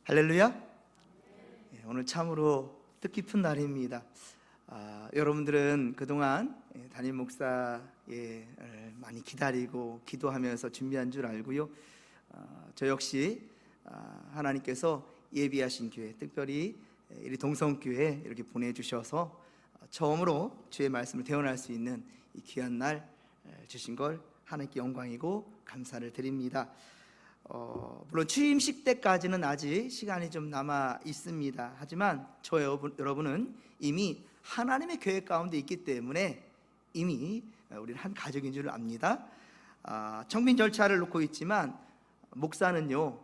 할렐루야. 오늘 참으로 뜻깊은 날입니다. 여러분들은 그동안 담임 목사의 많이 기다리고 기도하면서 준비한 줄 알고요. 저 역시 하나님께서 예비하신 교회, 특별히 우리 동성교회 이렇게 보내주셔서 처음으로 주의 말씀을 대언할 수 있는 이 귀한 날 주신 걸 하나님께 영광이고 감사를 드립니다. 물론 취임식 때까지는 아직 시간이 좀 남아 있습니다. 하지만 저 여러분은 이미 하나님의 계획 가운데 있기 때문에 이미 우리는 한 가족인 줄 압니다. 청빈 절차를 놓고 있지만 목사는요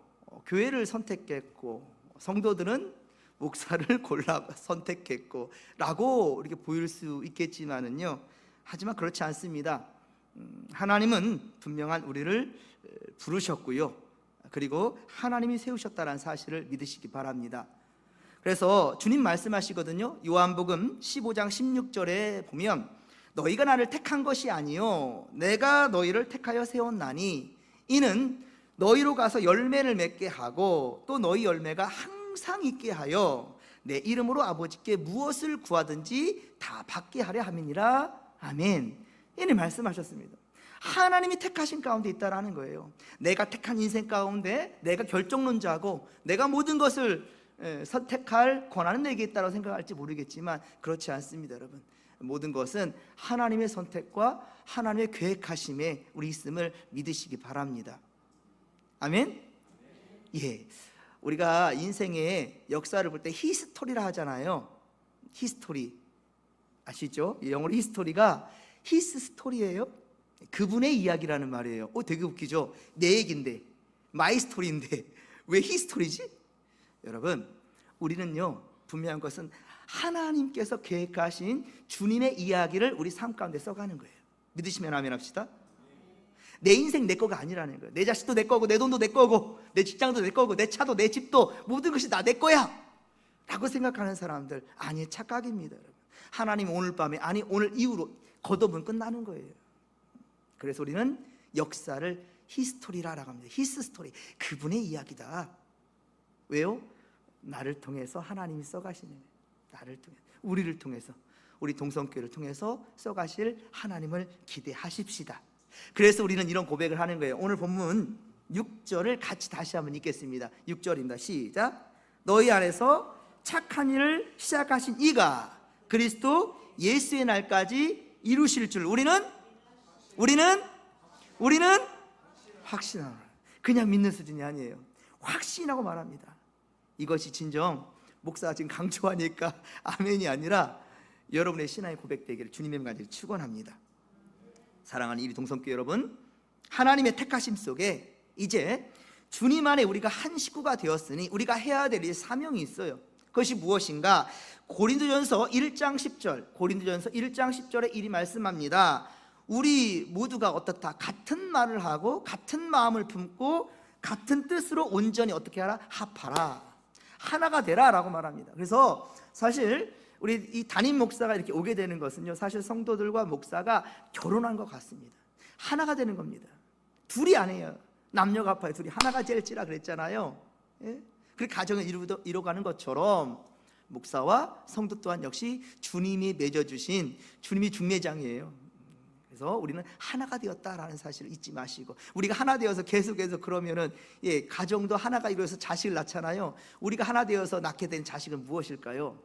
교회를 선택했고 성도들은 목사를 골라 선택했고 라고 이렇게 보일 수 있겠지만은요, 하지만 그렇지 않습니다. 하나님은 분명한 우리를 부르셨고요, 그리고 하나님이 세우셨다는 사실을 믿으시기 바랍니다. 그래서 주님 말씀하시거든요. 요한복음 15장 16절에 보면 너희가 나를 택한 것이 아니요 내가 너희를 택하여 세웠나니 이는 너희로 가서 열매를 맺게 하고 또 너희 열매가 항상 있게 하여 내 이름으로 아버지께 무엇을 구하든지 다 받게 하려 함이니라. 아멘. 이는 말씀하셨습니다. 하나님이 택하신 가운데 있다라는 거예요. 내가 택한 인생 가운데 내가 결정론자고 내가 모든 것을 선택할 권한은 내게 있다고 생각할지 모르겠지만 그렇지 않습니다. 여러분, 모든 것은 하나님의 선택과 하나님의 계획하심에 우리 있음을 믿으시기 바랍니다. 아멘. 예, 우리가 인생의 역사를 볼 때 히스토리라 하잖아요. 히스토리 아시죠? 영어로 히스토리가 히스 스토리예요. 그분의 이야기라는 말이에요. 되게 웃기죠? 내 얘기인데, 마이 스토리인데 왜 히스토리지? 여러분, 우리는요 분명한 것은 하나님께서 계획하신 주님의 이야기를 우리 삶 가운데 써가는 거예요. 믿으시면 아멘 합시다. 내 인생 내 거가 아니라는 거예요. 내 자식도 내 거고 내 돈도 내 거고 내 직장도 내 거고 내 차도 내 집도 모든 것이 다 내 거야 라고 생각하는 사람들, 아니, 착각입니다. 여러분, 하나님 오늘 밤에, 아니 오늘 이후로 걷어보면 끝나는 거예요. 그래서 우리는 역사를 히스토리라고 합니다. 히스토리, 그분의 이야기다. 왜요? 나를 통해서 하나님이 써가시는 거예요. 나를 통해, 우리를 통해서, 우리 동성교회를 통해서 써가실 하나님을 기대하십시다. 그래서 우리는 이런 고백을 하는 거예요. 오늘 본문 6절을 같이 다시 한번 읽겠습니다. 6절입니다. 시작. 너희 안에서 착한 일을 시작하신 이가 그리스도 예수의 날까지 이루실 줄 우리는 확신하노라. 그냥 믿는 수준이 아니에요. 확신하고 말합니다. 이것이 진정 목사가 지금 강조하니까 아멘이 아니라 여러분의 신앙의 고백되기를 주님의 간절히 축원합니다. 사랑하는 이 동성교회 여러분, 하나님의 택하심 속에 이제 주님 안에 우리가 한 식구가 되었으니 우리가 해야 될 일 사명이 있어요. 그것이 무엇인가? 고린도전서 1장 10절, 고린도전서 1장 10절에 이리 말씀합니다. 우리 모두가 어떻다? 같은 말을 하고 같은 마음을 품고 같은 뜻으로 온전히 어떻게 하라? 합하라, 하나가 되라 라고 말합니다. 그래서 사실 우리 이 담임 목사가 이렇게 오게 되는 것은요, 사실 성도들과 목사가 결혼한 것 같습니다. 하나가 되는 겁니다. 둘이 아니에요. 남녀가 합하여 둘이 하나가 될지라 그랬잖아요. 예? 그 가정을 이루어가는 것처럼 목사와 성도 또한 역시 주님이 맺어주신 주님이 중매장이에요. 그래서 우리는 하나가 되었다라는 사실을 잊지 마시고, 우리가 하나 되어서 계속해서 그러면은 가정도 하나가 이루어서 자식을 낳잖아요. 우리가 하나 되어서 낳게 된 자식은 무엇일까요?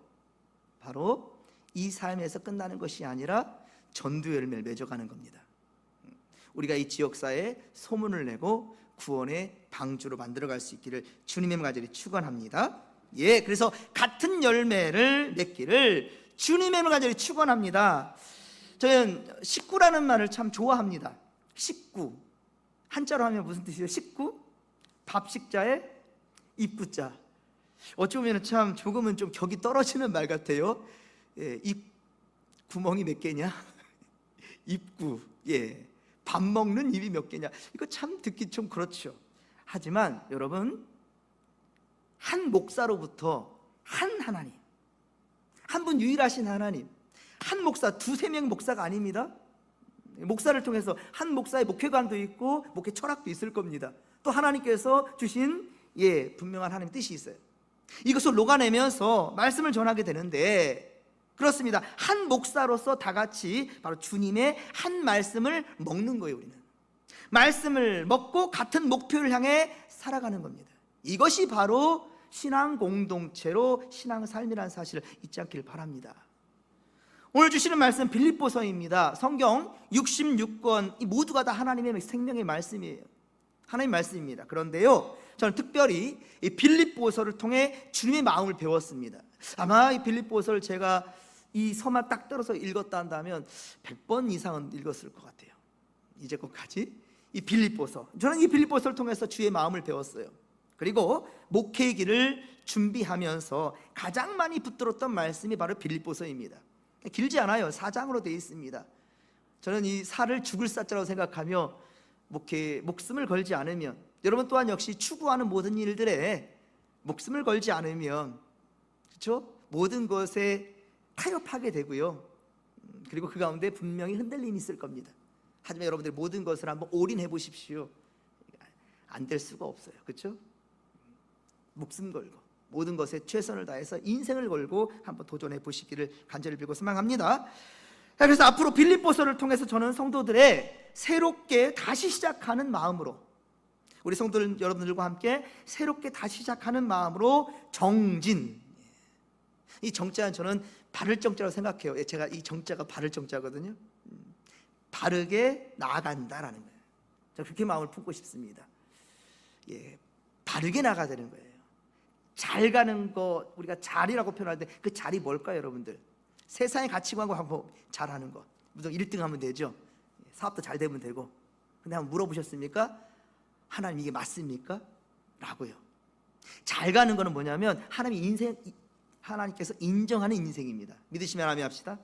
바로 이 삶에서 끝나는 것이 아니라 전두 열매를 맺어가는 겁니다. 우리가 이 지역사회에 소문을 내고 구원의 방주로 만들어갈 수 있기를 주님의 간절히 축원합니다. 예, 그래서 같은 열매를 맺기를 주님의 간절히 축원합니다. 저는 식구라는 말을 참 좋아합니다. 식구, 한자로 하면 무슨 뜻이에요? 식구? 밥식자에 입구자. 어쩌면 참 조금은 좀 격이 떨어지는 말 같아요. 입 구멍이 몇 개냐? 입구. 밥 먹는 입이 몇 개냐? 이거 참 듣기 좀 그렇죠. 하지만 여러분, 한 목사로부터 한 하나님, 한 분 유일하신 하나님, 한 목사, 두세 명 목사가 아닙니다. 목사를 통해서 한 목사의 목회관도 있고 목회 철학도 있을 겁니다. 또 하나님께서 주신 분명한 하나님 뜻이 있어요. 이것을 녹아내면서 말씀을 전하게 되는데, 그렇습니다. 한 목사로서 다 같이 바로 주님의 한 말씀을 먹는 거예요. 우리는 말씀을 먹고 같은 목표를 향해 살아가는 겁니다. 이것이 바로 신앙 공동체로 신앙 삶이라는 사실을 잊지 않기를 바랍니다. 오늘 주시는 말씀 빌립보서입니다. 성경 66권 이 모두가 다 하나님의 생명의 말씀이에요. 하나님의 말씀입니다. 그런데요, 저는 특별히 이 빌립보서를 통해 주님의 마음을 배웠습니다. 아마 이 빌립보서를 제가 이 서만 딱 떨어서 읽었다 한다면 100번 이상은 읽었을 것 같아요. 이제껏까지 이 빌립보서, 저는 이 빌립보서를 통해서 주의 마음을 배웠어요. 그리고 목회의 길을 준비하면서 가장 많이 붙들었던 말씀이 바로 빌립보서입니다. 길지 않아요. 4장으로 되어 있습니다. 저는 이 사를 죽을 사자라고 생각하며 목숨을 걸지 않으면, 여러분 또한 역시 추구하는 모든 일들에 목숨을 걸지 않으면, 그렇죠? 모든 것에 타협하게 되고요. 그리고 그 가운데 분명히 흔들림이 있을 겁니다. 하지만 여러분들 모든 것을 한번 올인해 보십시오. 안 될 수가 없어요. 그렇죠? 목숨 걸고 모든 것에 최선을 다해서 인생을 걸고 한번 도전해 보시기를 간절히 빌고 소망합니다. 그래서 앞으로 빌립보서를 통해서 저는 성도들의 새롭게 다시 시작하는 마음으로, 우리 성도들 여러분들과 함께 새롭게 다시 시작하는 마음으로 정진, 이 정자는 저는 바를 정자라고 생각해요. 제가 이 정자가 바를 정자거든요. 바르게 나아간다라는 거예요. 저는 그렇게 마음을 품고 싶습니다. 바르게 나가야 되는 거예요. 잘 가는 거, 우리가 잘이라고 표현하는데 그 잘이 뭘까요, 여러분들? 세상의 가치관하고 잘하는 거, 무조건 1등 하면 되죠. 사업도 잘 되면 되고. 근데 한번 물어보셨습니까? 하나님 이게 맞습니까? 라고요. 잘 가는 거는 뭐냐면 하나님께서 인정하는 인생입니다. 믿으시면 아멘 합시다.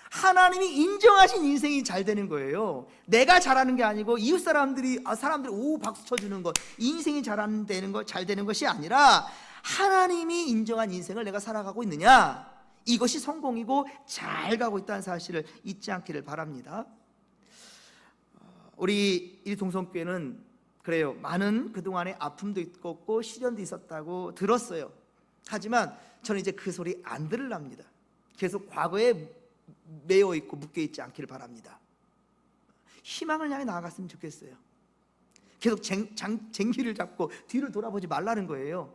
하나님이 인정하신 인생이 잘 되는 거예요. 내가 잘하는 게 아니고 이웃 사람들이 오 박수 쳐주는 것, 인생이 잘 되는 것이 아니라 하나님이 인정한 인생을 내가 살아가고 있느냐, 이것이 성공이고 잘 가고 있다는 사실을 잊지 않기를 바랍니다. 우리 이 동성교회는 그래요, 많은 그동안의 아픔도 있었고 시련도 있었다고 들었어요. 하지만 저는 이제 그 소리 안 들으랍니다. 계속 과거에 매여 있고 묶여 있지 않기를 바랍니다. 희망을 향해 나아갔으면 좋겠어요. 계속 쟁기를 잡고 뒤를 돌아보지 말라는 거예요.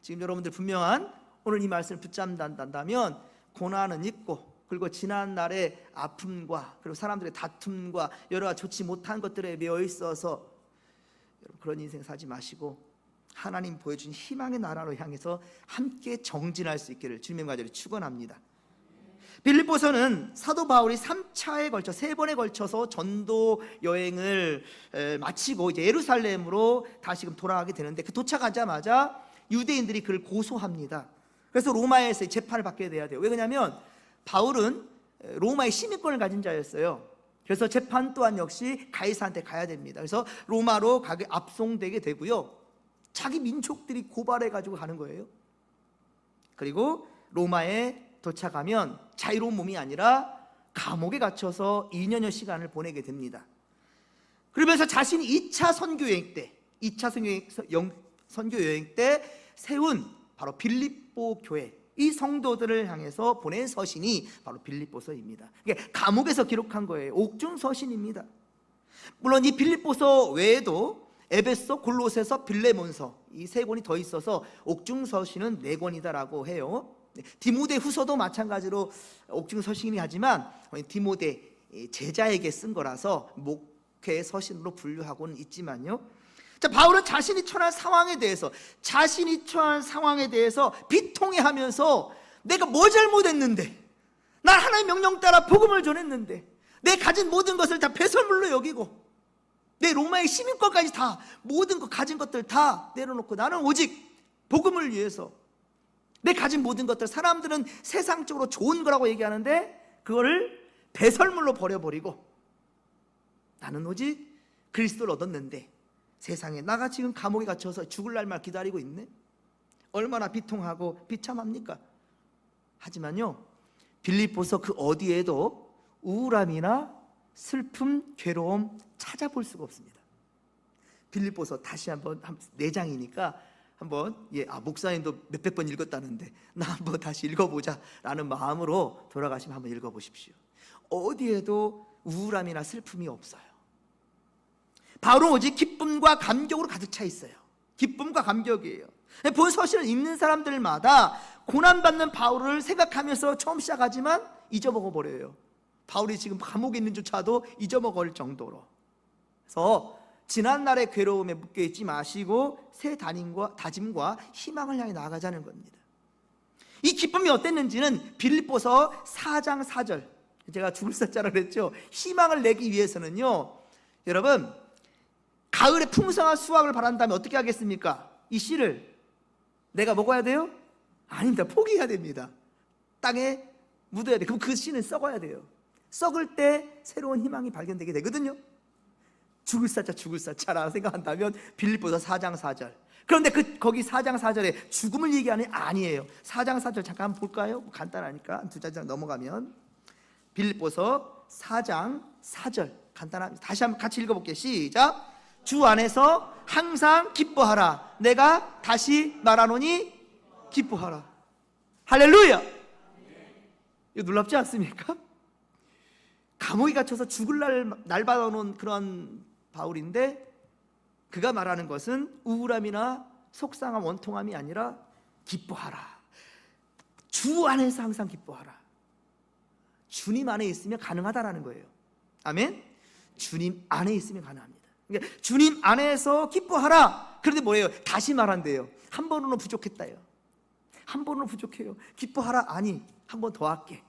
지금 여러분들 분명한 오늘 이 말씀을 붙잡는다면 고난은 있고, 그리고 지난 날의 아픔과 그리고 사람들의 다툼과 여러 가지 좋지 못한 것들에 매여 있어서 그런 인생 살지 마시고 하나님 보여준 희망의 나라로 향해서 함께 정진할 수 있기를 주님의 간절히 축원합니다. 빌립보서는 사도 바울이 3차에 걸쳐 3번에 걸쳐서 전도 여행을 마치고 이제 예루살렘으로 다시금 돌아가게 되는데, 그 도착하자마자 유대인들이 그를 고소합니다. 그래서 로마에서 재판을 받게 돼야 돼요. 왜 그러냐면 바울은 로마의 시민권을 가진 자였어요. 그래서 재판 또한 역시 가이사한테 가야 됩니다. 그래서 로마로 가게 압송되게 되고요. 자기 민족들이 고발해 가지고 가는 거예요. 그리고 로마에 도착하면 자유로운 몸이 아니라 감옥에 갇혀서 2년여 시간을 보내게 됩니다. 그러면서 자신이 2차 선교 여행 때 세운 바로 빌립보 교회, 이 성도들을 향해서 보낸 서신이 바로 빌립보서입니다. 이게 감옥에서 기록한 거예요. 옥중 서신입니다. 물론 이 빌립보서 외에도 에베소, 골로새서, 빌레몬서, 이 3권이 더 있어서 옥중 서신은 4권이다라고 해요. 디모데 후서도 마찬가지로 옥중 서신이 하지만 디모데 제자에게 쓴 거라서 목회 서신으로 분류하고는 있지만요. 자, 바울은 자신이 처한 상황에 대해서 비통해하면서 내가 뭐 잘못했는데, 난 하나님의 명령 따라 복음을 전했는데 내 가진 모든 것을 다 배설물로 여기고 내 로마의 시민권까지 다, 모든 것 가진 것들 다 내려놓고 나는 오직 복음을 위해서 내 가진 모든 것들, 사람들은 세상적으로 좋은 거라고 얘기하는데 그거를 배설물로 버려버리고 나는 오직 그리스도를 얻었는데 세상에 나가 지금 감옥에 갇혀서 죽을 날만 기다리고 있네. 얼마나 비통하고 비참합니까? 하지만요, 빌립보서 그 어디에도 우울함이나 슬픔, 괴로움 찾아볼 수가 없습니다. 빌립보서 다시 한번 4장이니까 한번 목사님도 몇백 번 읽었다는데 나 한번 다시 읽어보자 라는 마음으로 돌아가시면 한번 읽어보십시오. 어디에도 우울함이나 슬픔이 없어요. 바울은 오직 기쁨과 감격으로 가득 차 있어요. 기쁨과 감격이에요. 본 서신을 읽는 사람들마다 고난받는 바울을 생각하면서 처음 시작하지만 잊어먹어 버려요. 바울이 지금 감옥에 있는 조차도 잊어먹을 정도로. 그래서 지난날의 괴로움에 묶여있지 마시고 새 다짐과 희망을 향해 나아가자는 겁니다. 이 기쁨이 어땠는지는 빌립보서 4장 4절, 제가 죽을 살자라 그랬죠. 희망을 내기 위해서는요, 여러분, 가을에 풍성한 수확을 바란다면 어떻게 하겠습니까? 이 씨를 내가 먹어야 돼요? 아닙니다. 포기해야 됩니다. 땅에 묻어야 돼요. 그럼 그 씨는 썩어야 돼요. 썩을 때 새로운 희망이 발견되게 되거든요. 죽을 사자라 생각한다면 빌립보서 4장 4절. 그런데 거기 4장 4절에 죽음을 얘기하는 아니에요. 4장 4절 잠깐 볼까요? 간단하니까 두 장 넘어가면 빌립보서 4장 4절 간단합니다. 다시 한번 같이 읽어볼게요. 시작. 주 안에서 항상 기뻐하라. 내가 다시 말하노니 기뻐하라. 할렐루야. 이거 놀랍지 않습니까? 감옥에 갇혀서 죽을 날 받아놓은 그런 바울인데 그가 말하는 것은 우울함이나 속상함, 원통함이 아니라 기뻐하라. 주 안에서 항상 기뻐하라. 주님 안에 있으면 가능하다라는 거예요. 아멘. 주님 안에 있으면 가능합니다. 그러니까 주님 안에서 기뻐하라. 그런데 뭐예요? 다시 말한대요. 한 번으로 부족했다요. 한 번으로 부족해요. 기뻐하라. 아니, 한 번 더 할게.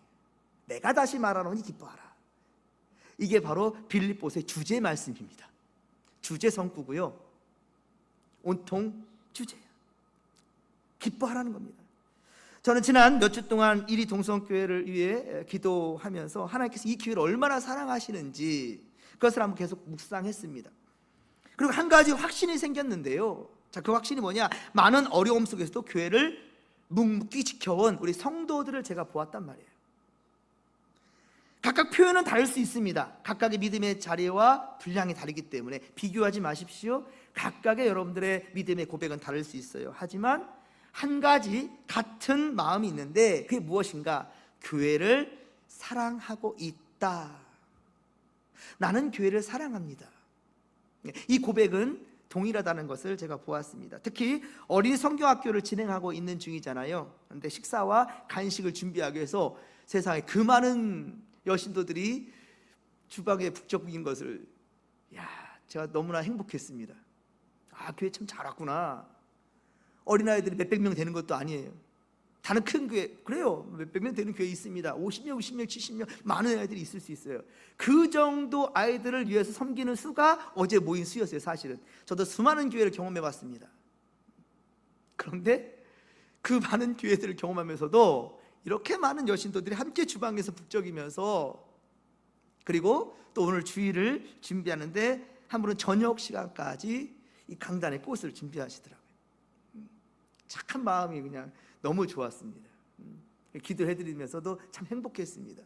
내가 다시 말하노니 기뻐하라. 이게 바로 빌립보서의 주제 말씀입니다. 주제 성구고요. 온통 주제야. 기뻐하라는 겁니다. 저는 지난 몇 주 동안 이리 동성교회를 위해 기도하면서 하나님께서 이 교회를 얼마나 사랑하시는지 그것을 한번 계속 묵상했습니다. 그리고 한 가지 확신이 생겼는데요. 자, 그 확신이 뭐냐? 많은 어려움 속에서도 교회를 묵묵히 지켜온 우리 성도들을 제가 보았단 말이에요. 각각 표현은 다를 수 있습니다. 각각의 믿음의 자리와 분량이 다르기 때문에 비교하지 마십시오. 각각의 여러분들의 믿음의 고백은 다를 수 있어요. 하지만 한 가지 같은 마음이 있는데 그게 무엇인가? 교회를 사랑하고 있다. 나는 교회를 사랑합니다. 이 고백은 동일하다는 것을 제가 보았습니다. 특히 어린이 성경학교를 진행하고 있는 중이잖아요. 그런데 식사와 간식을 준비하기 위해서 세상에 그 많은 여신도들이 주방에 북적인 것을 제가 너무나 행복했습니다. 교회 참 잘 왔구나. 어린아이들이 몇백 명 되는 것도 아니에요. 다른 큰 교회, 그래요. 몇백 명 되는 교회 있습니다. 50명, 60명, 70명 많은 아이들이 있을 수 있어요. 그 정도 아이들을 위해서 섬기는 수가 어제 모인 수였어요. 사실은 저도 수많은 교회를 경험해 봤습니다. 그런데 그 많은 교회들을 경험하면서도 이렇게 많은 여신도들이 함께 주방에서 북적이면서, 그리고 또 오늘 주일을 준비하는데 한 분은 저녁 시간까지 이 강단의 꽃을 준비하시더라고요. 착한 마음이 그냥 너무 좋았습니다. 기도해드리면서도 참 행복했습니다.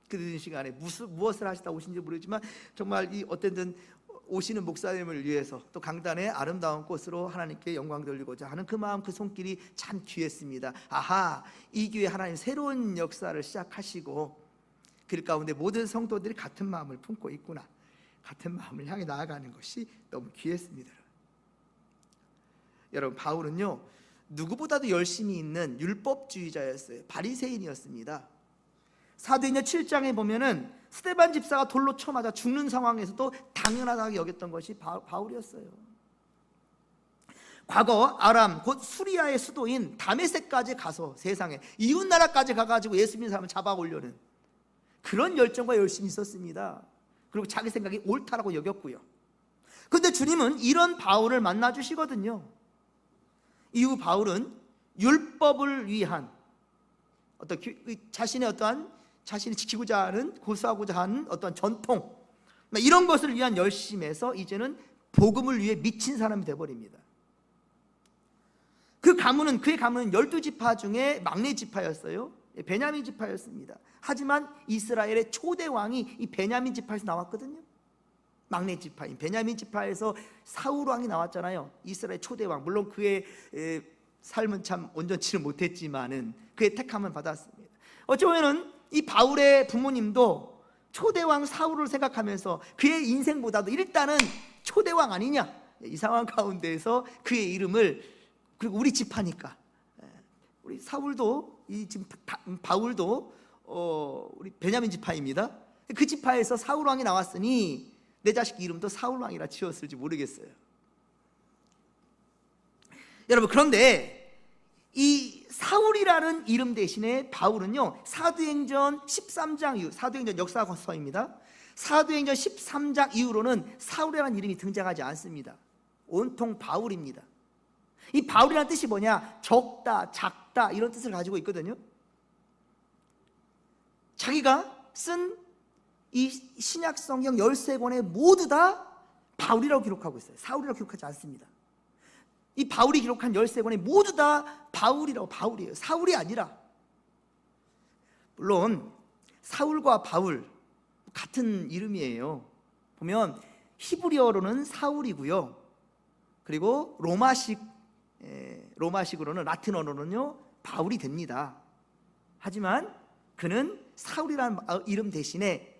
그 늦은 시간에 무엇을 하시다 오신지 모르지만 정말 이 어쨌든 오시는 목사님을 위해서 또 강단의 아름다운 꽃으로 하나님께 영광 돌리고자 하는 그 마음, 그 손길이 참 귀했습니다. 아하, 이 교회 하나님 새로운 역사를 시작하시고 그 가운데 모든 성도들이 같은 마음을 품고 있구나, 같은 마음을 향해 나아가는 것이 너무 귀했습니다. 여러분, 바울은요 누구보다도 열심히 있는 율법주의자였어요. 바리새인이었습니다. 사도행전 7장에 보면은 스데반 집사가 돌로 쳐맞아 죽는 상황에서도 당연하다고 여겼던 것이 바울이었어요. 과거 아람 곧 수리아의 수도인 다메섹까지 가서 세상에 이웃나라까지 가가지고 예수 믿는 사람을 잡아 올려는 그런 열정과 열심이 있었습니다. 그리고 자기 생각이 옳다라고 여겼고요. 그런데 주님은 이런 바울을 만나 주시거든요. 이후 바울은 율법을 위한 어떤 자신의 어떠한 자신이 지키고자 하는, 고수하고자 하는 어떤 전통, 이런 것을 위한 열심에서 이제는 복음을 위해 미친 사람이 되어버립니다. 그의 가문은 12지파 중에 막내 지파였어요. 베냐민 지파였습니다. 하지만 이스라엘의 초대 왕이 이 베냐민 지파에서 나왔거든요. 막내 지파인 베냐민 지파에서 사울 왕이 나왔잖아요. 이스라엘 초대 왕. 물론 그의 삶은 참 온전치는 못했지만은 그의 택함을 받았습니다. 어쩌면은 이 바울의 부모님도 초대왕 사울을 생각하면서 그의 인생보다도 일단은 초대왕 아니냐, 이 상황 가운데에서 그의 이름을, 그리고 우리 지파니까 우리 사울도 이 지금 바울도 우리 베냐민 지파입니다. 그 지파에서 사울 왕이 나왔으니 내 자식 이름도 사울 왕이라 지었을지 모르겠어요. 여러분, 그런데 이 사울이라는 이름 대신에 바울은요, 사도행전 13장 이후, 사도행전 역사서입니다. 사도행전 13장 이후로는 사울이라는 이름이 등장하지 않습니다. 온통 바울입니다. 이 바울이라는 뜻이 뭐냐? 적다, 작다, 이런 뜻을 가지고 있거든요. 자기가 쓴 이 신약 성경 13권에 모두 다 바울이라고 기록하고 있어요. 사울이라고 기록하지 않습니다. 이 바울이 기록한 13권에 모두 다 바울이라고, 바울이에요. 사울이 아니라. 물론 사울과 바울 같은 이름이에요. 보면 히브리어로는 사울이고요, 그리고 로마식으로는, 라틴어로는요 바울이 됩니다. 하지만 그는 사울이라는 이름 대신에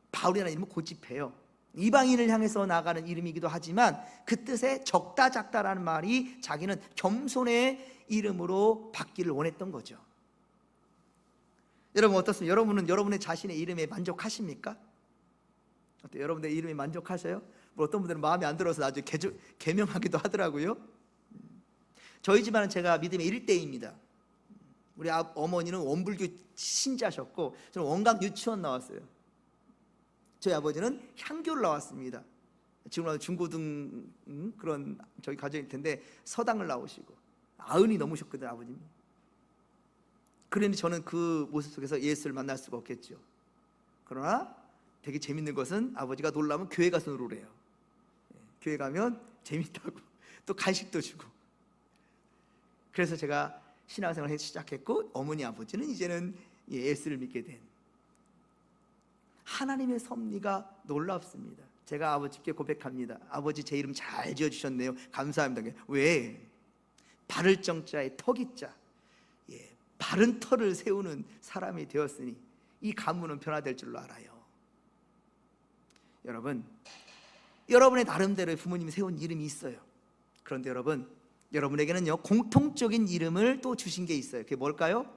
바울이라는 이름을 고집해요. 이방인을 향해서 나가는 이름이기도 하지만 그 뜻에 적다 작다라는 말이 자기는 겸손의 이름으로 받기를 원했던 거죠. 여러분 어떻습니까? 여러분은 여러분의 자신의 이름에 만족하십니까? 어때요? 여러분의 이름에 만족하세요? 어떤 분들은 마음에 안 들어서 나중에 개명하기도 하더라고요. 저희 집안은 제가 믿음의 1대입니다. 우리 어머니는 원불교 신자셨고 저는 원각 유치원 나왔어요. 저희 아버지는 향교를 나왔습니다. 지금 중고등 그런 저희 가정일 텐데 서당을 나오시고 90이 넘으셨거든요, 아버님이. 그런데 저는 그 모습 속에서 예수를 만날 수가 없겠죠. 그러나 되게 재밌는 것은 아버지가 놀라면 교회 가서 놀으래요. 교회 가면 재밌다고 또 간식도 주고. 그래서 제가 신앙생활을 시작했고 어머니 아버지는 이제는 예수를 믿게 된. 하나님의 섭리가 놀랍습니다. 제가 아버지께 고백합니다. 아버지, 제 이름 잘 지어주셨네요. 감사합니다. 왜? 바를 정자에 턱이자, 바른 터를 세우는 사람이 되었으니 이 가문은 변화될 줄로 알아요. 여러분, 여러분의 나름대로의 부모님이 세운 이름이 있어요. 그런데 여러분에게는요 공통적인 이름을 또 주신 게 있어요. 그게 뭘까요?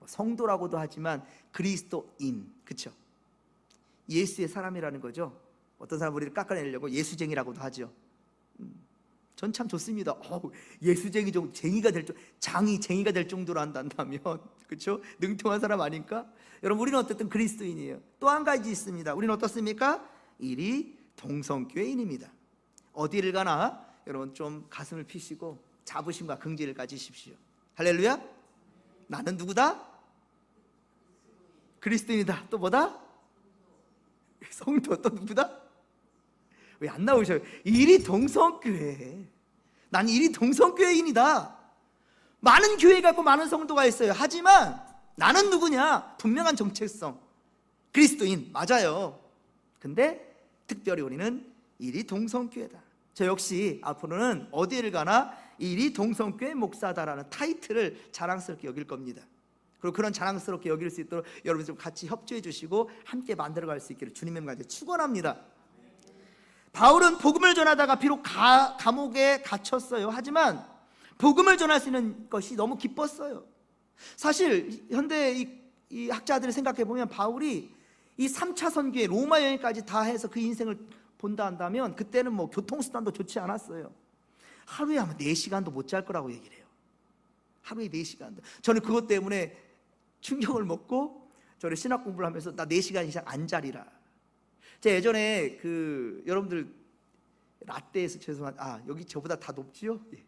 성도라고도 하지만 그리스도인, 그렇죠? 예수의 사람이라는 거죠. 어떤 사람 우리를 깎아내려고 예수쟁이라고도 하죠. 전 참 좋습니다. 예수쟁이 정도, 쟁이가 될 정도로 한다면, 그렇죠? 능통한 사람 아닌가? 여러분, 우리는 어쨌든 그리스도인이에요. 또 한 가지 있습니다. 우리는 어떻습니까? 이리 동성교회인입니다. 어디를 가나 여러분 좀 가슴을 피시고 자부심과 긍지를 가지십시오. 할렐루야. 나는 누구다? 그리스도인이다. 또 뭐다? 성도. 또 누구다? 왜 안 나오셔요? 이리 동성교회. 난 이리 동성교회인이다. 많은 교회가 있고 많은 성도가 있어요. 하지만 나는 누구냐? 분명한 정체성. 그리스도인 맞아요. 근데 특별히 우리는 이리 동성교회다. 저 역시 앞으로는 어디를 가나 이리 동성교회 목사다라는 타이틀을 자랑스럽게 여길 겁니다. 그리고 그런 자랑스럽게 여길 수 있도록 여러분 좀 같이 협조해 주시고 함께 만들어갈 수 있기를 주님의 말에 축원합니다. 바울은 복음을 전하다가 비록 감옥에 갇혔어요. 하지만 복음을 전할 수 있는 것이 너무 기뻤어요. 사실 현대 이 학자들이 생각해 보면 바울이 이 3차 선교에 로마 여행까지 다 해서 그 인생을 본다 한다면 그때는 뭐 교통수단도 좋지 않았어요. 하루에 아마 4시간도 못 잘 거라고 얘기를 해요. 하루에 4시간도. 저는 그것 때문에 충격을 먹고 저는 신학 공부를 하면서 나 4시간 이상 안 자리라. 제가 예전에 여러분들 라떼에서 여기 저보다 다 높지요? 예.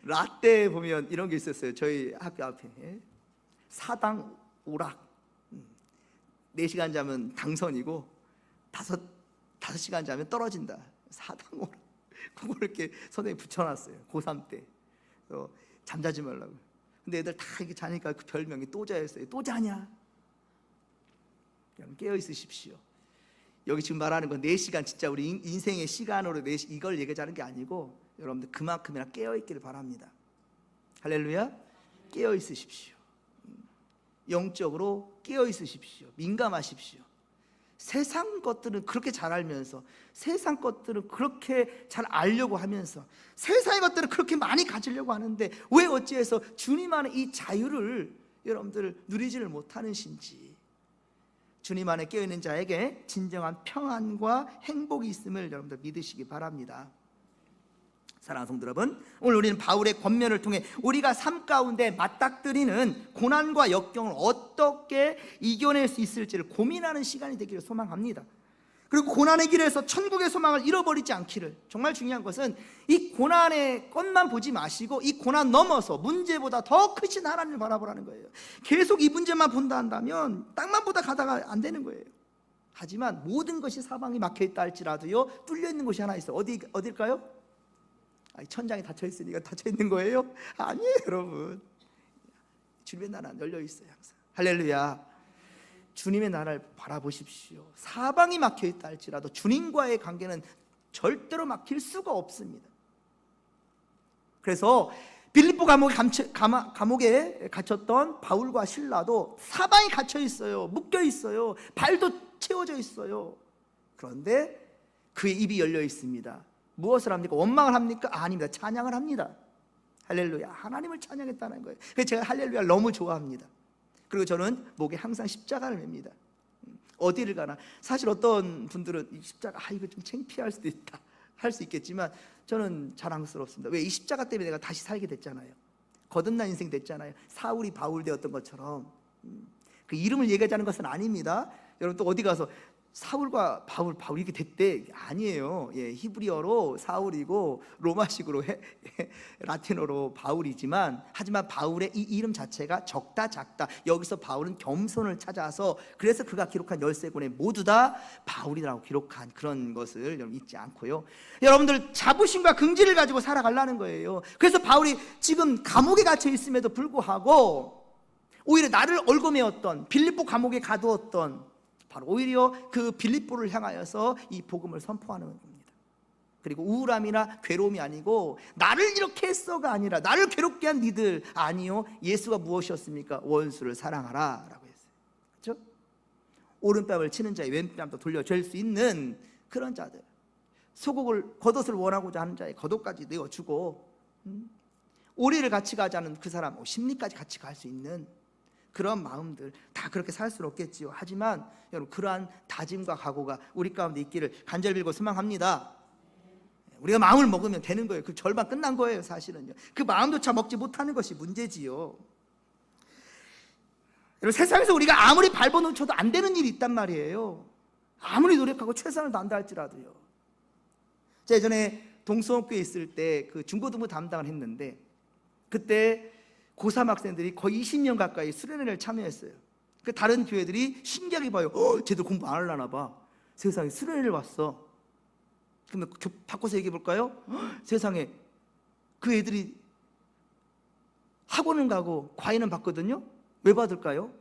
라떼 보면 이런 게 있었어요. 저희 학교 앞에 사당 오락. 4시간 자면 당선이고 5시간 자면 떨어진다. 사당 오락. 그걸 이렇게 선생님이 붙여놨어요. 고3 때. 잠자지 말라고. 근데 애들 다 이렇게 자니까 그 별명이 또자였어요. 또 자냐? 여러분 깨어 있으십시오. 여기 지금 말하는 건 4시간, 진짜 우리 인생의 시간으로 4시, 이걸 얘기하자는 게 아니고 여러분들 그만큼이나 깨어있기를 바랍니다. 할렐루야. 깨어있으십시오. 영적으로 깨어있으십시오. 민감하십시오. 세상 것들은 그렇게 잘 알면서, 세상 것들은 그렇게 잘 알려고 하면서, 세상의 것들은 그렇게 많이 가지려고 하는데 왜 어찌해서 주님 안에 이 자유를 여러분들 누리지를 못하는 신지. 주님 안에 깨어있는 자에게 진정한 평안과 행복이 있음을 여러분들 믿으시기 바랍니다. 사랑하는 성도 여러분, 오늘 우리는 바울의 권면을 통해 우리가 삶 가운데 맞닥뜨리는 고난과 역경을 어떻게 이겨낼 수 있을지를 고민하는 시간이 되기를 소망합니다. 그리고 고난의 길에서 천국의 소망을 잃어버리지 않기를. 정말 중요한 것은 이 고난의 것만 보지 마시고 이 고난 넘어서 문제보다 더 크신 하나님을 바라보라는 거예요. 계속 이 문제만 본다 한다면 땅만 보다 가다가 안 되는 거예요. 하지만 모든 것이 사방이 막혀있다 할지라도요, 뚫려있는 곳이 하나 있어요. 어딜까요? 천장이 닫혀있으니까 닫혀있는 거예요? 아니에요, 여러분. 주님의 나라는 열려있어요, 항상. 할렐루야. 주님의 나라를 바라보십시오. 사방이 막혀있다 할지라도 주님과의 관계는 절대로 막힐 수가 없습니다. 그래서 빌립보 감옥에 갇혔던 바울과 실라도 사방이 갇혀있어요. 묶여있어요. 발도 채워져 있어요. 그런데 그의 입이 열려있습니다. 무엇을 합니까? 원망을 합니까? 아닙니다. 찬양을 합니다. 할렐루야. 하나님을 찬양했다는 거예요. 그래서 제가 할렐루야를 너무 좋아합니다. 그리고 저는 목에 항상 십자가를 맵니다. 어디를 가나. 사실 어떤 분들은 이 십자가, 이거 좀 창피할 수도 있다, 할 수 있겠지만 저는 자랑스럽습니다. 왜? 이 십자가 때문에 내가 다시 살게 됐잖아요. 거듭난 인생 됐잖아요. 사울이 바울 되었던 것처럼. 그 이름을 얘기하자는 것은 아닙니다. 여러분 또 어디 가서 사울과 바울 이렇게 됐대, 아니에요. 히브리어로 사울이고 로마식으로 라틴어로 바울이지만, 하지만 바울의 이 이름 자체가 적다 작다. 여기서 바울은 겸손을 찾아서, 그래서 그가 기록한 13권에 모두 다 바울이라고 기록한 그런 것을 여러분 잊지 않고요. 여러분들 자부심과 긍지를 가지고 살아가려는 거예요. 그래서 바울이 지금 감옥에 갇혀 있음에도 불구하고 오히려 나를 얽어매었던 빌립보 감옥에 가두었던 바로 오히려 그 빌립보를 향하여서 이 복음을 선포하는 겁니다. 그리고 우울함이나 괴로움이 아니고 나를 이렇게 했어가 아니라 나를 괴롭게 한 니들, 아니요, 예수가 무엇이었습니까? 원수를 사랑하라 라고 했어요. 그렇죠? 오른뺨을 치는 자의 왼뺨도 돌려줄 수 있는 그런 자들, 겉옷을 원하고자 하는 자의 겉옷까지 내어주고, 오리를 같이 가자는 그 사람 심리까지 같이 갈 수 있는 그런 마음들, 다 그렇게 살 수는 없겠지요. 하지만 여러분, 그러한 다짐과 각오가 우리 가운데 있기를 간절히 빌고 소망합니다. 우리가 마음을 먹으면 되는 거예요. 그 절반 끝난 거예요, 사실은요. 그 마음조차 먹지 못하는 것이 문제지요. 여러분, 세상에서 우리가 아무리 밟아놓쳐도 안 되는 일이 있단 말이에요. 아무리 노력하고 최선을 다한다 할지라도요. 제가 예전에 동성업교에 있을 때 그 중고등부 담당을 했는데, 그때 고3 학생들이 거의 20년 가까이 수련회를 참여했어요. 그 다른 교회들이 신기하게 봐요. 쟤들 공부 안 하려나 봐. 세상에 수련회를 왔어. 그러면 바꿔서 얘기해 볼까요? 세상에 그 애들이 학원은 가고 과외는 받거든요. 왜 받을까요?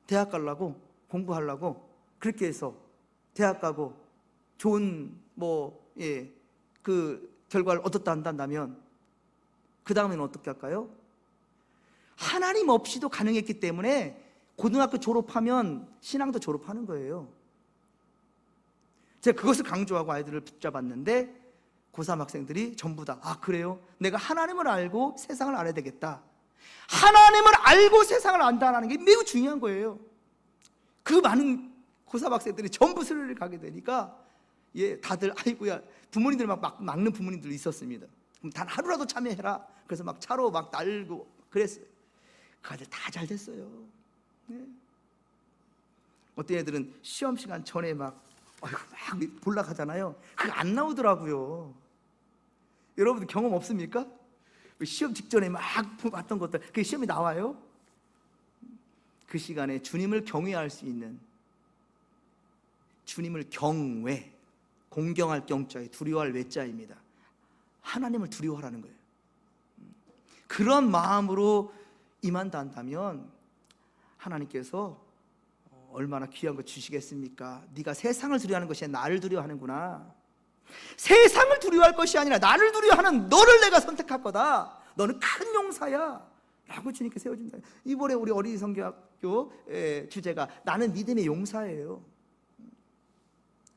대학 가려고, 공부하려고, 그렇게 해서 대학 가고 좋은 그 결과를 얻었다 한다면 그 다음에는 어떻게 할까요? 하나님 없이도 가능했기 때문에 고등학교 졸업하면 신앙도 졸업하는 거예요. 제가 그것을 강조하고 아이들을 붙잡았는데 고3 학생들이 전부 다 그래요? 내가 하나님을 알고 세상을 알아야 되겠다. 하나님을 알고 세상을 안다는 게 매우 중요한 거예요. 그 많은 고3 학생들이 전부 수련회를 가게 되니까 다들 아이고야, 부모님들 막 막는 부모님들도 있었습니다. 그럼 단 하루라도 참여해라. 그래서 막 차로 막 날고 그랬어요. 그 아들 다 잘 됐어요. 어떤 애들은 시험 시간 전에 막 볼락하잖아요. 그거 안 나오더라고요. 여러분들 경험 없습니까? 시험 직전에 막 봤던 것들, 그게 시험이 나와요. 그 시간에 주님을 경외할 수 있는, 주님을 경외, 공경할 경자에 두려워할 외자입니다. 하나님을 두려워하라는 거예요. 그런 마음으로 임한다 한다면 하나님께서 얼마나 귀한 거 주시겠습니까? 네가 세상을 두려워하는 것이 아니라 나를 두려워하는구나. 세상을 두려워할 것이 아니라 나를 두려워하는 너를 내가 선택할 거다. 너는 큰 용사야 라고 주님께 세워준다. 이번에 우리 어린이 성교학교 주제가 나는 믿음의 용사예요.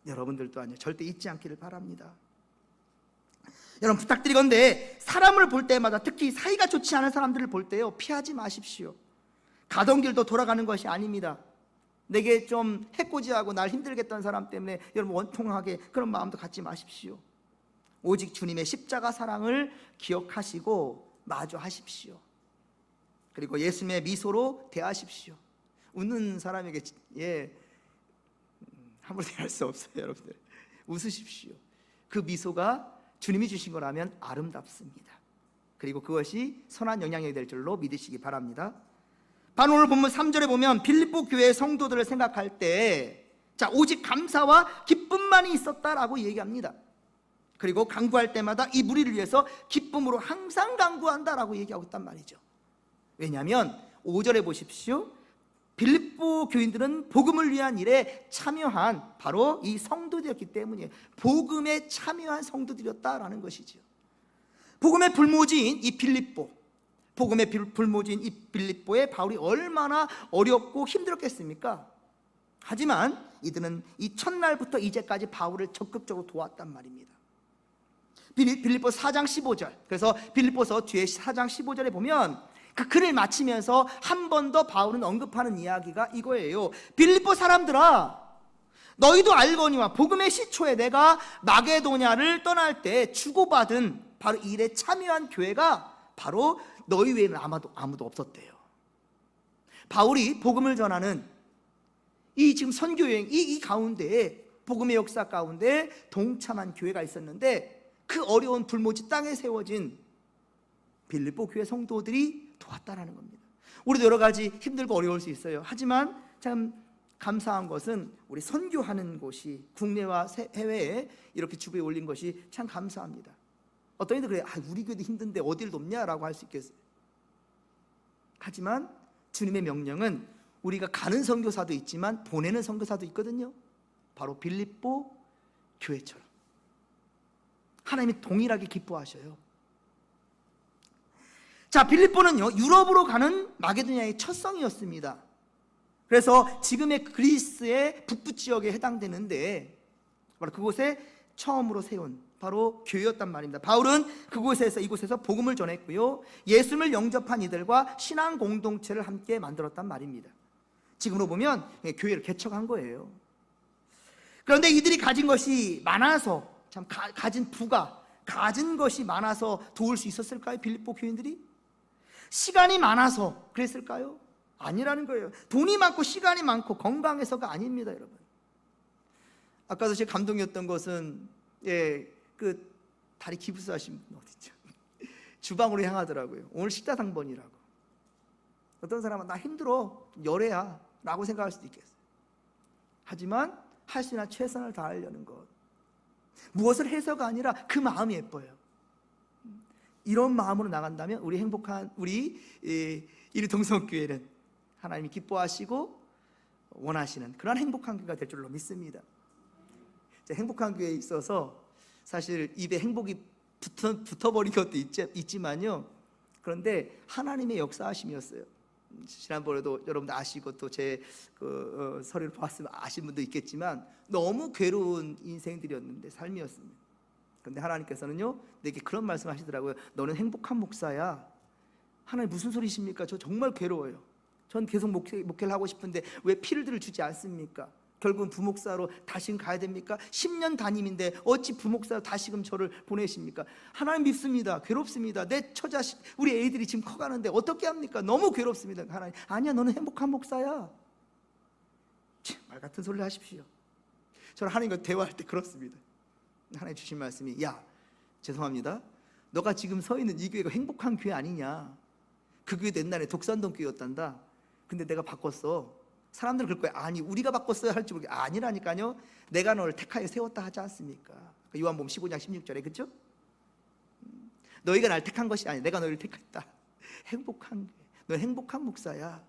여러분들 또한 절대 잊지 않기를 바랍니다. 여러분 부탁드리건대 사람을 볼 때마다 특히 사이가 좋지 않은 사람들을 볼 때요 피하지 마십시오. 가던 길도 돌아가는 것이 아닙니다. 내게 좀 해코지하고 날 힘들게 했던 사람 때문에 여러분 원통하게 그런 마음도 갖지 마십시오. 오직 주님의 십자가 사랑을 기억하시고 마주하십시오. 그리고 예수님의 미소로 대하십시오. 웃는 사람에게 함부로 대할 수 없어요. 여러분들 웃으십시오. 그 미소가 주님이 주신 거라면 아름답습니다. 그리고 그것이 선한 영향이 될 줄로 믿으시기 바랍니다. 바로 오늘 본문 3절에 보면 빌립보 교회의 성도들을 생각할 때 오직 감사와 기쁨만이 있었다라고 얘기합니다. 그리고 간구할 때마다 이 무리를 위해서 기쁨으로 항상 간구한다라고 얘기하고 있단 말이죠. 왜냐하면 5절에 보십시오. 빌립보 교인들은 복음을 위한 일에 참여한 바로 이 성도들이었기 때문이에요. 복음에 참여한 성도들이었다라는 것이죠. 복음의 불모지인 이 빌립보, 복음의 불모지인 이 빌립보에 바울이 얼마나 어렵고 힘들었겠습니까? 하지만 이들은 이 첫날부터 이제까지 바울을 적극적으로 도왔단 말입니다. 빌립보 4장 15절, 그래서 빌립보서 뒤에 4장 15절에 보면 그 글을 마치면서 한 번 더 바울은 언급하는 이야기가 이거예요. 빌립보 사람들아, 너희도 알거니와 복음의 시초에 내가 마게도냐를 떠날 때 주고받은 바로 일에 참여한 교회가 바로 너희 외에는 아무도 없었대요. 바울이 복음을 전하는 이 지금 선교여행 이 가운데에 복음의 역사 가운데 동참한 교회가 있었는데 그 어려운 불모지 땅에 세워진 빌립보 교회 성도들이 도왔다라는 겁니다. 우리도 여러 가지 힘들고 어려울 수 있어요. 하지만 참 감사한 것은 우리 선교하는 곳이 국내와 해외에 이렇게 주부에 올린 것이 참 감사합니다. 어떤 이들 그래, 우리 교회도 힘든데 어디를 돕냐라고 할 수 있겠어요. 하지만 주님의 명령은 우리가 가는 선교사도 있지만 보내는 선교사도 있거든요. 바로 빌립보 교회처럼 하나님이 동일하게 기뻐하셔요. 자, 빌립보는요 유럽으로 가는 마게도냐의 첫 성이었습니다. 그래서 지금의 그리스의 북부 지역에 해당되는데 바로 그곳에 처음으로 세운 바로 교회였단 말입니다. 바울은 이곳에서 복음을 전했고요, 예수님을 영접한 이들과 신앙 공동체를 함께 만들었단 말입니다. 지금으로 보면 교회를 개척한 거예요. 그런데 이들이 가진 것이 많아서 참 가진 것이 많아서 도울 수 있었을까요? 빌립보 교인들이? 시간이 많아서 그랬을까요? 아니라는 거예요. 돈이 많고 시간이 많고 건강해서가 아닙니다, 여러분. 아까도 제 감동이었던 것은 그 다리 기부스하신 분 어디죠? 주방으로 향하더라고요. 오늘 식사당번이라고. 어떤 사람은 나 힘들어, 열애야 라고 생각할 수도 있겠어요. 하지만 할 수 있는 최선을 다하려는 것, 무엇을 해서가 아니라 그 마음이 예뻐요. 이런 마음으로 나간다면 우리 행복한 우리 동성교회는 하나님이 기뻐하시고 원하시는 그런 행복한 교회가 될 줄로 믿습니다. 행복한 교회에 있어서 사실 입에 행복이 붙어버린 것도 있지만요, 그런데 하나님의 역사하심이었어요. 지난번에도 여러분들 아시고 또 제 서류를 보았으면 아신 분도 있겠지만 너무 괴로운 인생들이었는데 삶이었습니다. 그런데 하나님께서는요 내게 그런 말씀 하시더라고요. 너는 행복한 목사야. 하나님 무슨 소리십니까? 저 정말 괴로워요. 전 계속 목회를 하고 싶은데 왜 피를 주지 않습니까? 결국은 부목사로 다시금 가야 됩니까? 10년 담임인데 어찌 부목사로 다시금 저를 보내십니까? 하나님 믿습니다. 괴롭습니다. 내 처자식 우리 애들이 지금 커가는데 어떻게 합니까? 너무 괴롭습니다. 하나님, 아니야, 너는 행복한 목사야. 말 같은 소리를 하십시오. 저는 하나님과 대화할 때 그렇습니다. 하나님 주신 말씀이, 야, 죄송합니다, 너가 지금 서 있는 이 교회가 행복한 교회 아니냐. 그 교회도 옛날에 독산동 교회였단다. 근데 내가 바꿨어. 사람들은 그럴 거예요. 아니, 우리가 바꿨어야 할지 모르겠어요. 아니라니까요. 내가 너를 택하여 세웠다 하지 않습니까? 요한복음 15장 16절에, 그렇죠? 너희가 날 택한 것이 아니야. 내가 너희를 택했다. 행복한, 너 행복한 목사야.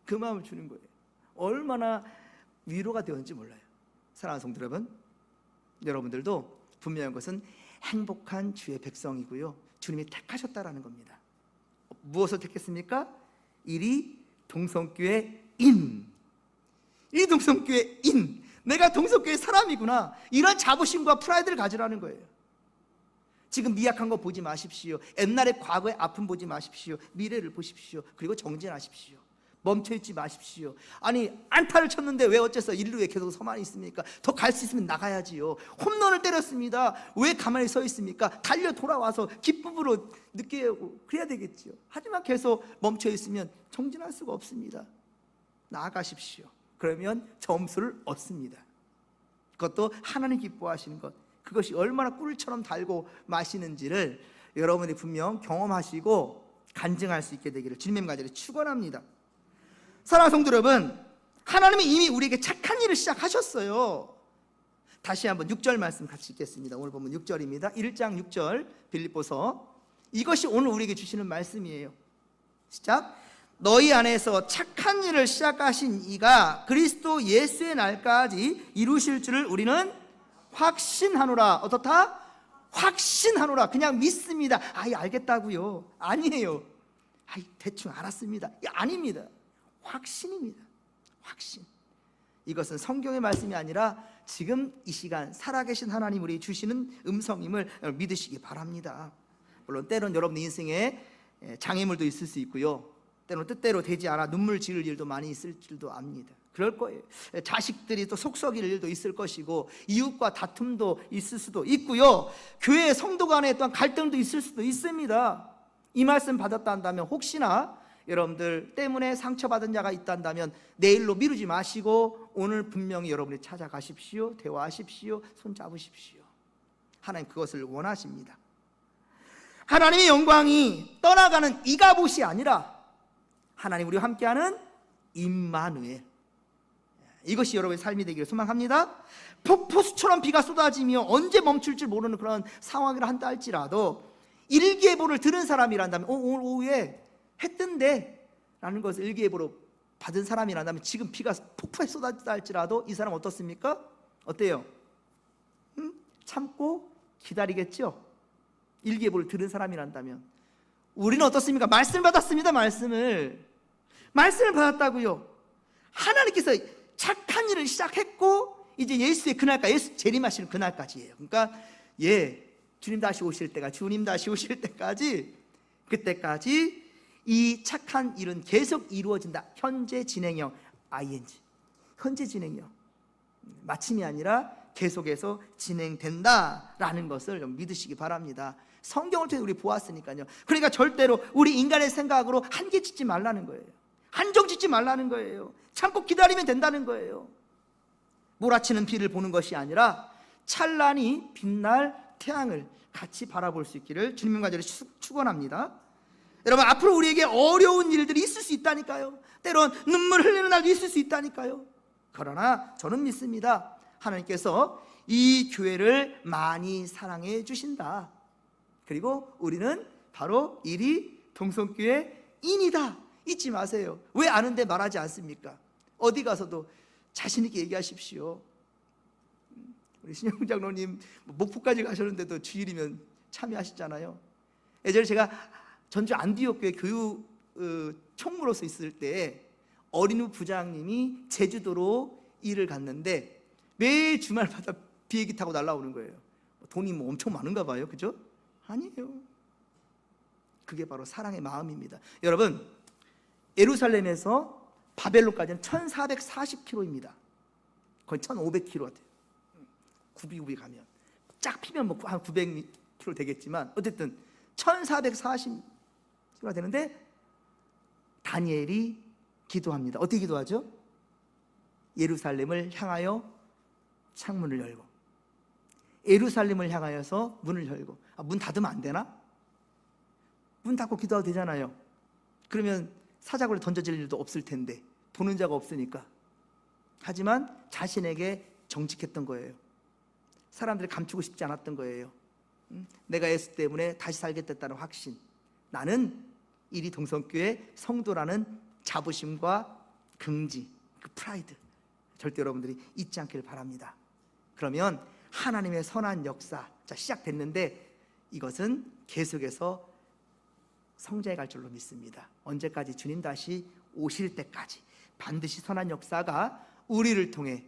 그 마음을 주는 거예요. 얼마나 위로가 되었는지 몰라요. 사랑하는 성도 여러분, 여러분들도 분명한 것은 행복한 주의 백성이고요, 주님이 택하셨다라는 겁니다. 무엇을 택했습니까? 이리 동성교회 인. 이 동성교회 인, 내가 동성교회 사람이구나, 이런 자부심과 프라이드를 가지라는 거예요. 지금 미약한 거 보지 마십시오. 옛날의 과거의 아픔 보지 마십시오. 미래를 보십시오. 그리고 정진하십시오. 멈춰있지 마십시오. 아니, 안타를 쳤는데 왜 어째서 일루에 계속 서만히 있습니까? 더 갈 수 있으면 나가야지요. 홈런을 때렸습니다. 왜 가만히 서 있습니까? 달려 돌아와서 기쁨으로 느끼고 그래야 되겠지요. 하지만 계속 멈춰있으면 정진할 수가 없습니다. 나아가십시오. 그러면 점수를 얻습니다. 그것도 하나님 기뻐하시는 것, 그것이 얼마나 꿀처럼 달고 마시는지를 여러분이 분명 경험하시고 간증할 수 있게 되기를 주님의 간절히 축원합니다. 사랑하는 성도 여러분, 하나님이 이미 우리에게 착한 일을 시작하셨어요. 다시 한번 6절 말씀 같이 읽겠습니다. 오늘 보면 6절입니다. 1장 6절 빌립보서, 이것이 오늘 우리에게 주시는 말씀이에요. 시작. 너희 안에서 착한 일을 시작하신 이가 그리스도 예수의 날까지 이루실 줄을 우리는 확신하노라. 어떻다? 확신하노라. 그냥 믿습니다. 아이, 알겠다고요? 아니에요. 아이, 대충 알았습니다. 아닙니다. 확신입니다. 확신. 이것은 성경의 말씀이 아니라 지금 이 시간 살아계신 하나님 우리 주시는 음성임을 믿으시기 바랍니다. 물론 때론 여러분 인생에 장애물도 있을 수 있고요, 때론 뜻대로 되지 않아 눈물 지을 일도 많이 있을 줄도 압니다. 그럴 거예요. 자식들이 또 속썩일 일도 있을 것이고, 이웃과 다툼도 있을 수도 있고요, 교회 성도 간에 또한 갈등도 있을 수도 있습니다. 이 말씀 받았다 한다면 혹시나 여러분들 때문에 상처받은 자가 있다면 내일로 미루지 마시고 오늘 분명히 여러분이 찾아가십시오. 대화하십시오. 손잡으십시오. 하나님 그것을 원하십니다. 하나님의 영광이 떠나가는 이가봇이 아니라 하나님 우리와 함께하는 임마누엘, 이것이 여러분의 삶이 되기를 소망합니다. 폭포수처럼 비가 쏟아지며 언제 멈출 줄 모르는 그런 상황이라 한다 할지라도 일기예보를 들은 사람이란다면 오늘 오후에 했던데 라는 것을 일기예보로 받은 사람이란다면 지금 비가 폭포에 쏟아진다 할지라도 이 사람 어떻습니까? 어때요? 참고 기다리겠죠? 일기예보를 들은 사람이란다면. 우리는 어떻습니까? 말씀을 받았습니다. 말씀을 받았다고요. 하나님께서 착한 일을 시작했고 이제 예수의 그날까지, 예수 재림하시는 그날까지예요. 그러니까 주님 다시 오실 때까지, 그때까지 이 착한 일은 계속 이루어진다. 현재 진행형 ing, 현재 진행형, 마침이 아니라 계속해서 진행된다라는 것을 좀 믿으시기 바랍니다. 성경을 통해 우리 보았으니까요. 그러니까 절대로 우리 인간의 생각으로 한계 짓지 말라는 거예요. 한정 짓지 말라는 거예요. 참고 기다리면 된다는 거예요. 몰아치는 비를 보는 것이 아니라 찬란히 빛날 태양을 같이 바라볼 수 있기를 주님의 간절히 축원합니다. 여러분, 앞으로 우리에게 어려운 일들이 있을 수 있다니까요. 때론 눈물 흘리는 날도 있을 수 있다니까요. 그러나 저는 믿습니다. 하나님께서 이 교회를 많이 사랑해 주신다. 그리고 우리는 바로 이리 동성교회 인이다. 잊지 마세요. 왜 아는데 말하지 않습니까? 어디 가서도 자신 있게 얘기하십시오. 우리 신영 장로님 목포까지 가셨는데도 주일이면 참여하시잖아요. 예전에 제가 전주 안디옥교회 교육 총무로서 있을 때 어린이 부장님이 제주도로 일을 갔는데 매 주말마다 비행기 타고 날아오는 거예요. 돈이 뭐 엄청 많은가 봐요. 그죠? 아니에요. 그게 바로 사랑의 마음입니다. 여러분, 예루살렘에서 바벨론까지는 1440km입니다. 거의 1500km 같아요. 구비구비 가면 쫙 피면 뭐 한 900km 되겠지만 어쨌든 1440km가 되는데 다니엘이 기도합니다. 어떻게 기도하죠? 예루살렘을 향하여 창문을 열고, 예루살렘을 향하여서 문을 열고. 문 닫으면 안 되나? 문 닫고 기도하도 되잖아요. 그러면 사자굴에 던져질 일도 없을 텐데, 보는 자가 없으니까. 하지만 자신에게 정직했던 거예요. 사람들이 감추고 싶지 않았던 거예요. 내가 예수 때문에 다시 살겠다는 확신, 나는 이리 동성교회 성도라는 자부심과 긍지, 그 프라이드 절대 여러분들이 잊지 않기를 바랍니다. 그러면 하나님의 선한 역사, 자, 시작됐는데 이것은 계속해서 성장해 갈 줄로 믿습니다. 언제까지? 주님 다시 오실 때까지 반드시 선한 역사가 우리를 통해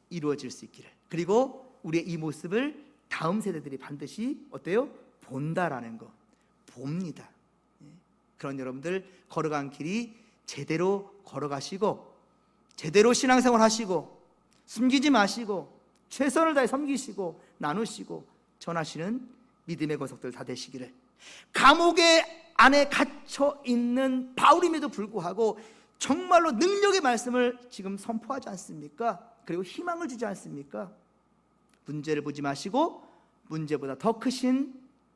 이루어질 수 있기를, 그리고 우리의 이 모습을 다음 세대들이 반드시 어때요? 본다라는 거, 봅니다. 그런 여러분들 걸어간 길이 제대로 걸어가시고 제대로 신앙생활 하시고 숨기지 마시고 최선을 다해 섬기시고 나누시고 전하시는 믿음의 거석들 다 되시기를. 감옥의 안에 갇혀 있는 바울임에도 불구하고 정말로 능력의 말씀을 지금 선포하지 않습니까? 그리고 희망을 주지 않습니까? 문제를 보지 마시고 문제보다 더 크신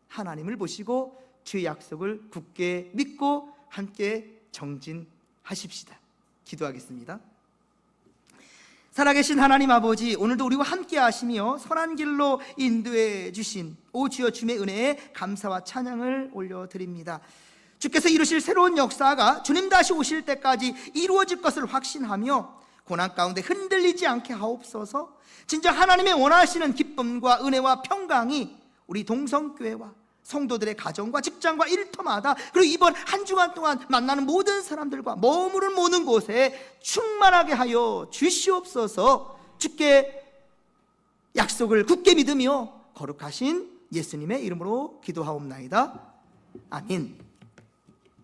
하나님을 보시고 주의 약속을 굳게 믿고 함께 정진하십시다. 기도하겠습니다. 살아계신 하나님 아버지, 오늘도 우리와 함께 하시며 선한 길로 인도해 주신 오 주여, 주님의 은혜에 감사와 찬양을 올려드립니다. 주께서 이루실 새로운 역사가 주님 다시 오실 때까지 이루어질 것을 확신하며 고난 가운데 흔들리지 않게 하옵소서. 진짜 하나님의 원하시는 기쁨과 은혜와 평강이 우리 동성교회와 성도들의 가정과 직장과 일터마다, 그리고 이번 한 주간 동안 만나는 모든 사람들과 머무는 모든 곳에 충만하게 하여 주시옵소서. 주께 약속을 굳게 믿으며 거룩하신 예수님의 이름으로 기도하옵나이다. 아멘.